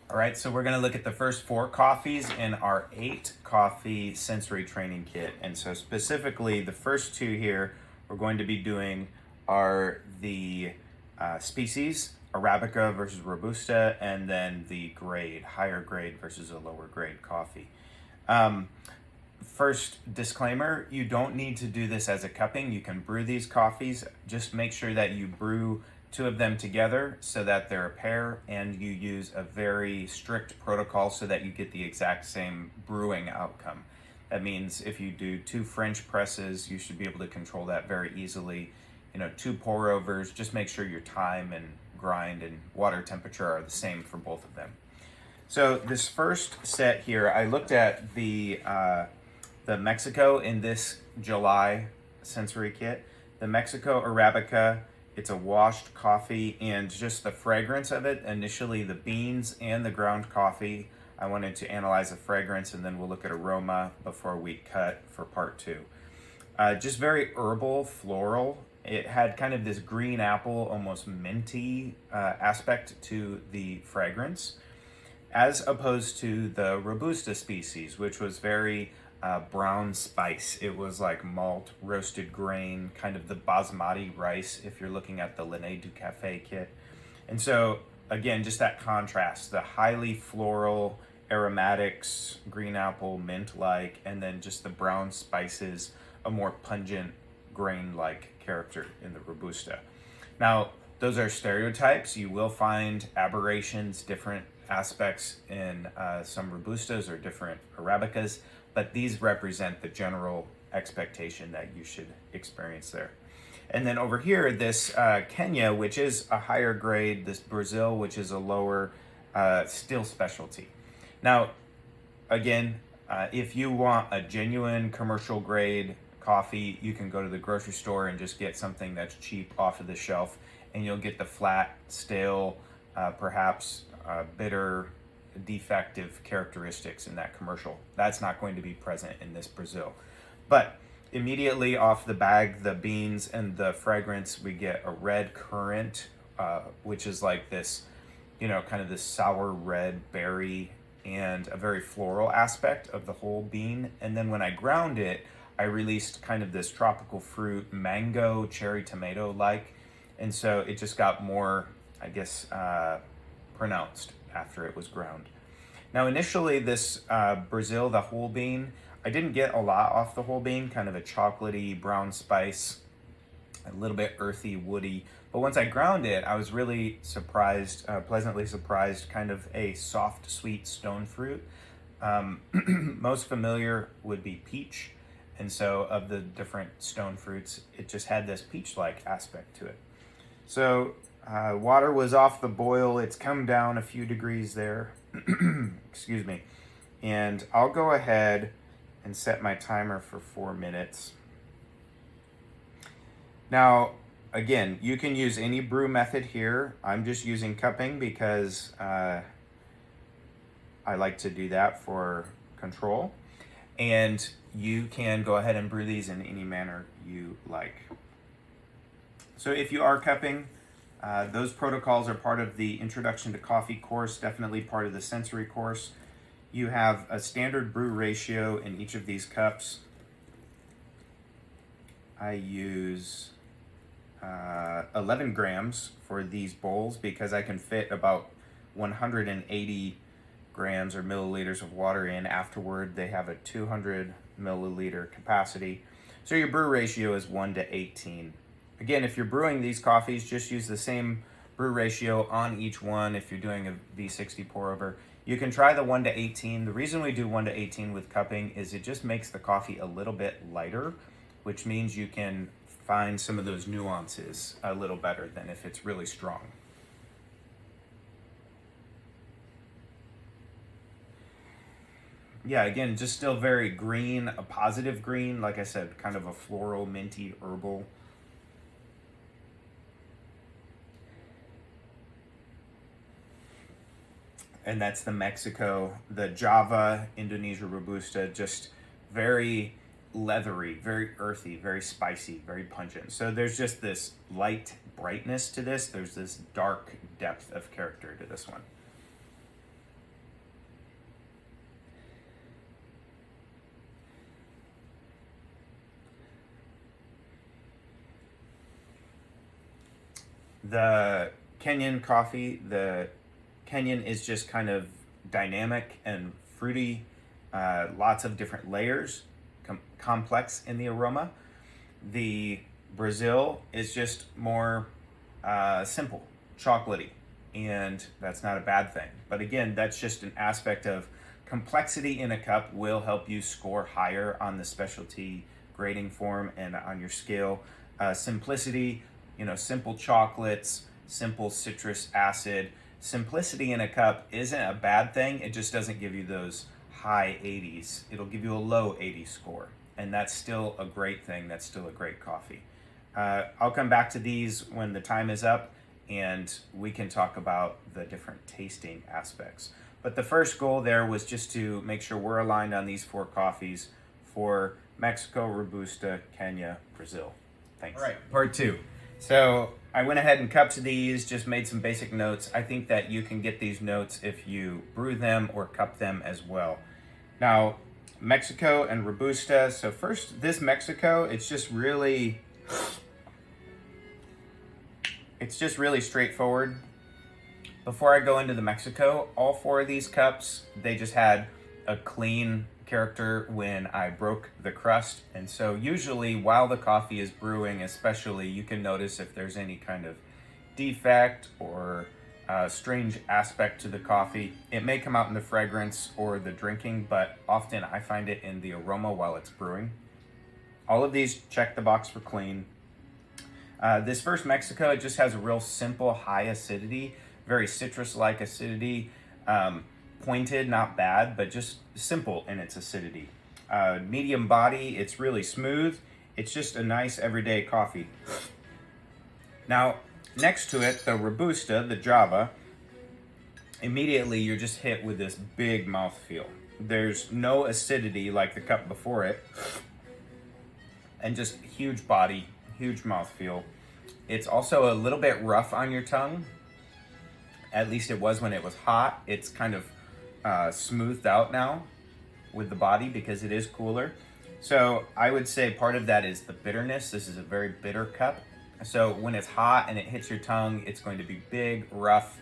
All right, so we're gonna look at the first 4 coffees in our 8 coffee sensory training kit. And so specifically the first 2 here we're going to be doing are the species, Arabica versus Robusta, and then the grade, higher grade versus a lower grade coffee. First disclaimer, you don't need to do this as a cupping. You can brew these coffees. Just make sure that you brew 2 of them together so that they're a pair, and you use a very strict protocol so that you get the exact same brewing outcome. That means if you do 2 French presses, you should be able to control that very easily. 2 pour overs, just make sure your time and grind and water temperature are the same for both of them. So this first set here, I looked at the Mexico in this July sensory kit. The Mexico Arabica, it's a washed coffee, and just the fragrance of it, initially the beans and the ground coffee, I wanted to analyze the fragrance, and then we'll look at aroma before we cut for part 2. Just very herbal, floral. It had kind of this green apple, almost minty aspect to the fragrance, as opposed to the Robusta species, which was very brown spice. It was like malt, roasted grain, kind of the basmati rice if you're looking at the Lingered du Café kit. And so again, just that contrast, the highly floral aromatics, green apple, mint-like, and then just the brown spices, a more pungent grain-like character in the Robusta. Now, those are stereotypes. You will find aberrations, different aspects in some Robustas or different Arabicas, but these represent the general expectation that you should experience there. And then over here, this Kenya, which is a higher grade, this Brazil, which is a lower, still specialty. Now, again, if you want a genuine commercial grade coffee, you can go to the grocery store and just get something that's cheap off of the shelf, and you'll get the flat, stale, perhaps bitter, defective characteristics in that commercial. That's not going to be present in this Brazil. But immediately off the bag, the beans and the fragrance, we get a red currant, which is like this, kind of this sour red berry, and a very floral aspect of the whole bean. And then when I ground it, I released kind of this tropical fruit, mango, cherry tomato like. And so it just got more, I guess, pronounced after it was ground. Now initially this Brazil, the whole bean, I didn't get a lot off the whole bean, kind of a chocolatey brown spice, a little bit earthy, woody. But once I ground it, I was really surprised, pleasantly surprised, kind of a soft, sweet stone fruit. Most familiar would be peach. And so of the different stone fruits, it just had this peach-like aspect to it. So water was off the boil. It's come down a few degrees there. Excuse me. And I'll go ahead and set my timer for 4 minutes. Now, again, you can use any brew method here. I'm just using cupping because I like to do that for control. And you can go ahead and brew these in any manner you like. So if you are cupping, those protocols are part of the Introduction to Coffee course, definitely part of the sensory course. You have a standard brew ratio in each of these cups. I use 11 grams for these bowls because I can fit about 180 grams or milliliters of water in. Afterward, they have a 200 milliliter capacity. So your brew ratio is 1:18. Again, if you're brewing these coffees, just use the same brew ratio on each one. If you're doing a V60 pour over, you can try the 1:18. The reason we do 1:18 with cupping is it just makes the coffee a little bit lighter, which means you can find some of those nuances a little better than if it's really strong. Yeah, again, just still very green, a positive green, like I said, kind of a floral, minty, herbal. And that's the Mexico, the Java, Indonesia Robusta, just very leathery, very earthy, very spicy, very pungent. So there's just this light brightness to this. There's this dark depth of character to this one. The Kenyan coffee, the Kenyan is just kind of dynamic and fruity, lots of different layers, complex in the aroma. The Brazil is just more simple, chocolatey, and that's not a bad thing. But again, that's just an aspect of complexity in a cup will help you score higher on the specialty grading form and on your scale. Simplicity, simple chocolates, simple citrus acid. Simplicity in a cup isn't a bad thing. It just doesn't give you those high 80s. It'll give you a low 80 score. And that's still a great thing. That's still a great coffee. I'll come back to these when the time is up and we can talk about the different tasting aspects. But the first goal there was just to make sure we're aligned on these 4 coffees for Mexico, Robusta, Kenya, Brazil. Thanks. All right, part 2. So I went ahead and cupped these, just made some basic notes. I think that you can get these notes if you brew them or cup them as well. Now, Mexico and Robusta. So first, this Mexico, it's just really straightforward. Before I go into the Mexico, all 4 of these cups, they just had a clean character when I broke the crust. And so usually while the coffee is brewing, especially, you can notice if there's any kind of defect or strange aspect to the coffee. It may come out in the fragrance or the drinking, but often I find it in the aroma while it's brewing. All of these check the box for clean. This first Mexico, it just has a real simple high acidity, very citrus-like acidity, pointed, not bad, but just simple in its acidity. Medium body, it's really smooth. It's just a nice everyday coffee. Now, next to it, the Robusta, the Java, immediately you're just hit with this big mouthfeel. There's no acidity like the cup before it, and just huge body, huge mouthfeel. It's also a little bit rough on your tongue. At least it was when it was hot. It's kind of smoothed out now with the body because it is cooler. So I would say part of that is the bitterness. This is a very bitter cup. So when it's hot and it hits your tongue, it's going to be big, rough,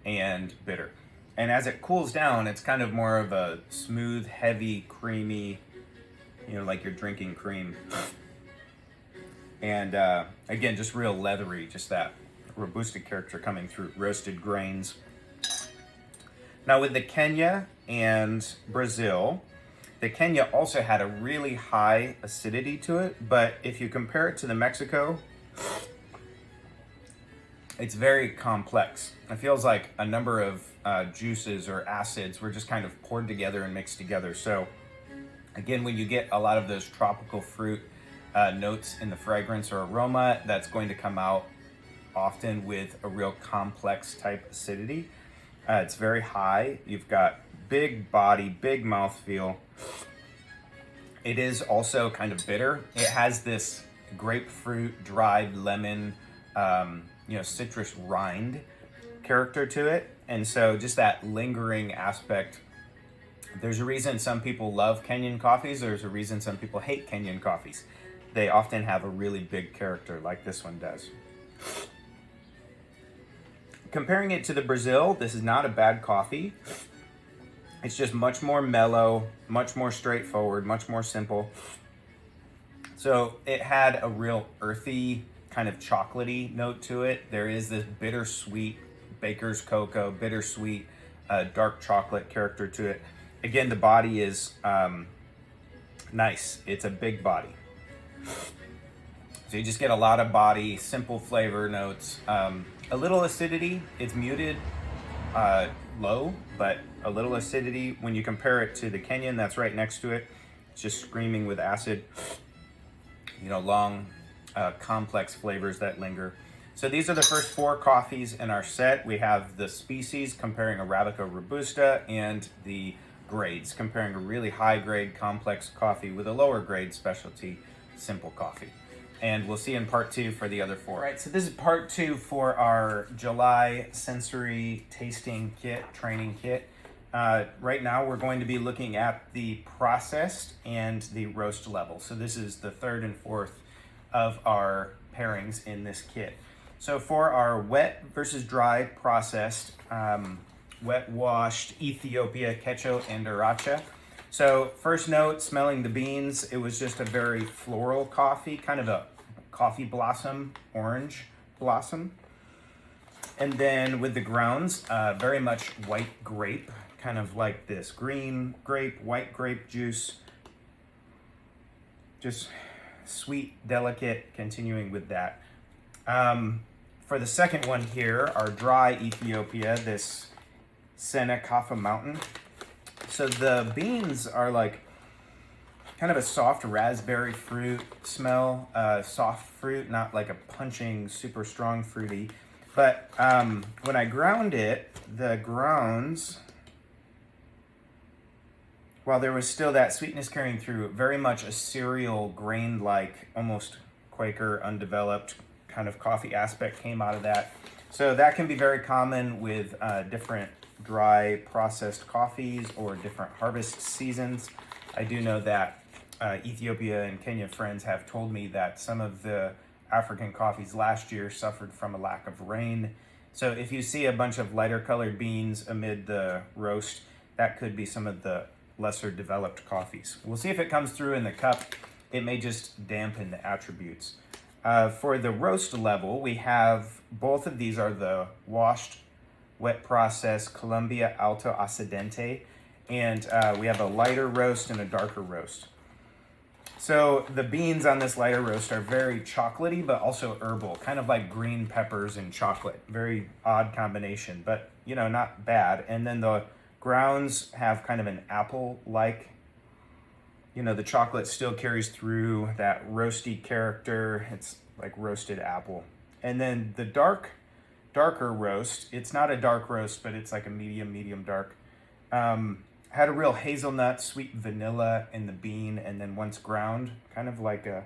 and bitter. And as it cools down, it's kind of more of a smooth, heavy, creamy, like you're drinking cream. And again, just real leathery, just that Robusta character coming through, roasted grains. Now with the Kenya and Brazil, the Kenya also had a really high acidity to it, but if you compare it to the Mexico, it's very complex. It feels like a number of juices or acids were just kind of poured together and mixed together. So again, when you get a lot of those tropical fruit notes in the fragrance or aroma, that's going to come out often with a real complex type acidity. It's very high. You've got big body, big mouthfeel. It is also kind of bitter. It has this grapefruit, dried lemon, citrus rind character to it. And so just that lingering aspect. There's a reason some people love Kenyan coffees. There's a reason some people hate Kenyan coffees. They often have a really big character like this one does. Comparing it to the Brazil, this is not a bad coffee. It's just much more mellow, much more straightforward, much more simple. So it had a real earthy, kind of chocolatey note to it. There is this bittersweet baker's cocoa, bittersweet dark chocolate character to it. Again, the body is nice. It's a big body. So you just get a lot of body, simple flavor notes. A little acidity, it's muted, low, but a little acidity. When you compare it to the Kenyan that's right next to it, it's just screaming with acid. Long, complex flavors that linger. So these are the first 4 coffees in our set. We have the species comparing Arabica Robusta and the grades, comparing a really high grade complex coffee with a lower grade specialty simple coffee. And we'll see in part 2 for the other 4. All right, so this is part 2 for our July sensory tasting kit, training kit. Right now we're going to be looking at the processed and the roast level. So this is the 3rd and 4th of our pairings in this kit. So for our wet versus dry processed, wet washed Ethiopia Quecho and Arabica. So first note, smelling the beans, it was just a very floral coffee, kind of a coffee blossom, orange blossom. And then with the grounds, very much white grape, kind of like this green grape, white grape juice. Just sweet, delicate, continuing with that. For the second one here, our dry Ethiopia, this Canephora Mountain. So the beans are like kind of a soft raspberry fruit smell, soft fruit, not like a punching, super strong fruity. But when I ground it, the grounds, while there was still that sweetness carrying through, very much a cereal grain-like, almost Quaker, undeveloped kind of coffee aspect came out of that. So that can be very common with different dry processed coffees or different harvest seasons. I do know that Ethiopia and Kenya friends have told me that some of the African coffees last year suffered from a lack of rain. So if you see a bunch of lighter colored beans amid the roast, that could be some of the lesser developed coffees. We'll see if it comes through in the cup. It may just dampen the attributes. For the roast level, we have both of these are the washed, wet process Colombia Alto Acidente, and we have a lighter roast and a darker roast. So the beans on this lighter roast are very chocolatey, but also herbal, kind of like green peppers and chocolate. Very odd combination, but not bad. And then the grounds have kind of an apple-like, the chocolate still carries through that roasty character. It's like roasted apple. And then the darker roast, it's not a dark roast, but it's like a medium dark. Had a real hazelnut, sweet vanilla in the bean, and then once ground, kind of like a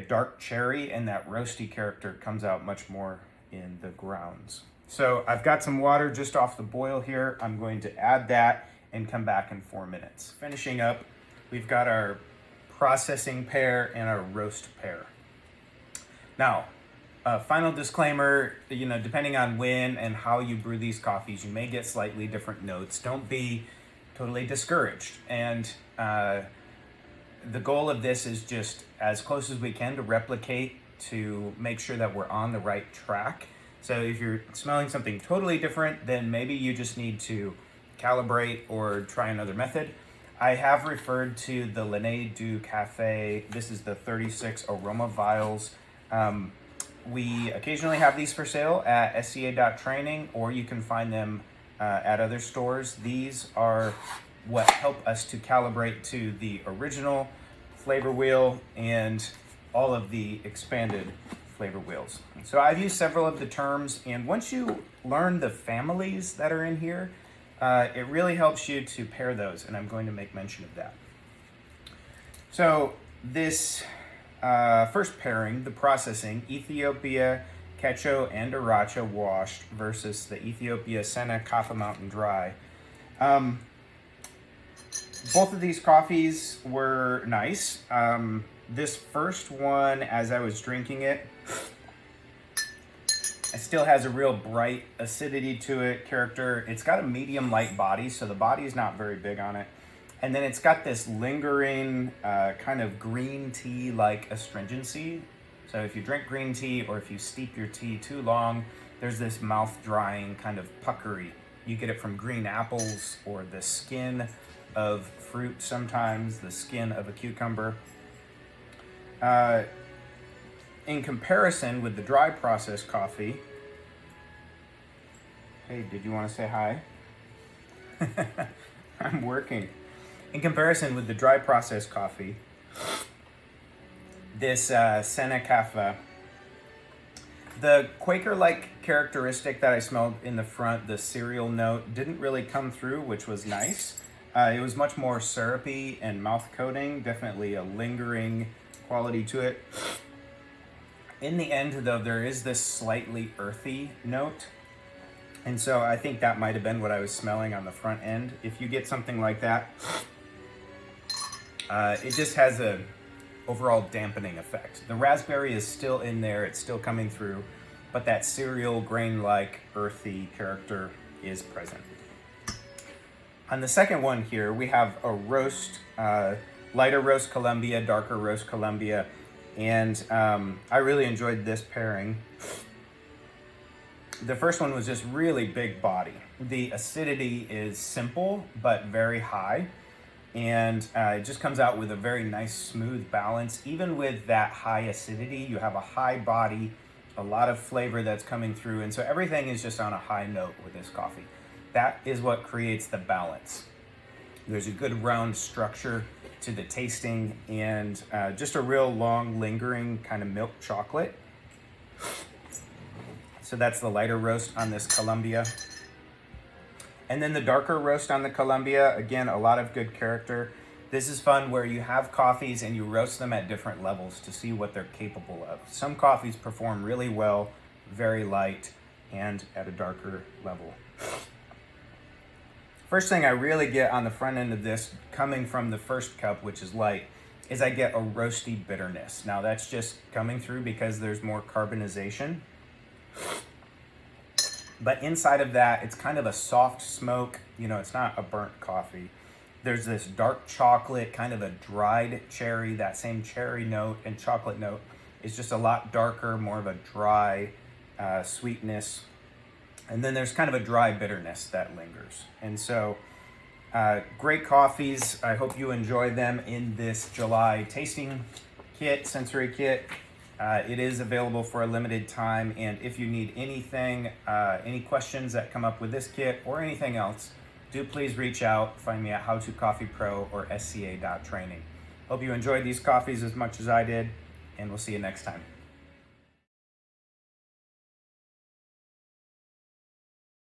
dark cherry, and that roasty character comes out much more in the grounds. So I've got some water just off the boil here. I'm going to add that and come back in 4 minutes. Finishing up, we've got our processing pair and our roast pair. Now, final disclaimer, depending on when and how you brew these coffees, you may get slightly different notes. Don't be totally discouraged. And the goal of this is just as close as we can to replicate, to make sure that we're on the right track. So if you're smelling something totally different, then maybe you just need to calibrate or try another method. I have referred to the Lingered du Café. This is the 36 aroma vials. We occasionally have these for sale at sca.training, or you can find them at other stores. These are what help us to calibrate to the original flavor wheel and all of the expanded flavor wheels. So I've used several of the terms, and once you learn the families that are in here, it really helps you to pair those, and I'm going to make mention of that. So this first pairing, the processing, Ethiopia Quecho and Arabica washed versus the Ethiopia Canephora Mountain dry. Both of these coffees were nice. This first one, as I was drinking it, it still has a real bright acidity to it, character. It's got a medium light body, so the body is not very big on it. And then it's got this lingering kind of green tea-like astringency. So if you drink green tea or if you steep your tea too long, there's this mouth-drying kind of puckery. You get it from green apples or the skin of fruit sometimes, the skin of a cucumber. In comparison with the dry processed coffee, hey, did you want to say hi? I'm working. In comparison with the dry processed coffee, this Canephora, the Quaker-like characteristic that I smelled in the front, the cereal note, didn't really come through, which was nice. It was much more syrupy and mouth coating, definitely a lingering quality to it. In the end, though, there is this slightly earthy note. And so I think that might have been what I was smelling on the front end. If you get something like that, it just has a overall dampening effect. The raspberry is still in there, it's still coming through, but that cereal grain-like earthy character is present. On the second one here, we have a roast, lighter roast Colombia, darker roast Colombia, and I really enjoyed this pairing. The first one was just really big body. The acidity is simple, but very high. And it just comes out with a very nice, smooth balance. Even with that high acidity, you have a high body, a lot of flavor that's coming through. And so everything is just on a high note with this coffee. That is what creates the balance. There's a good round structure to the tasting and just a real long, lingering kind of milk chocolate. So that's the lighter roast on this Colombia. And then the darker roast on the Colombia, again, a lot of good character. This is fun where you have coffees and you roast them at different levels to see what they're capable of. Some coffees perform really well, very light, and at a darker level. First thing I really get on the front end of this, coming from the first cup, which is light, is I get a roasty bitterness. Now that's just coming through because there's more carbonization. But inside of that, it's kind of a soft smoke. You know, it's not a burnt coffee. There's this dark chocolate, kind of a dried cherry. That same cherry note and chocolate note is just a lot darker, more of a dry sweetness. And then there's kind of a dry bitterness that lingers. And so, great coffees. I hope you enjoy them in this July tasting kit, sensory kit. It is available for a limited time, and if you need anything, any questions that come up with this kit or anything else, do please reach out. Find me at howtocoffeepro or sca.training. Hope you enjoyed these coffees as much as I did, and we'll see you next time.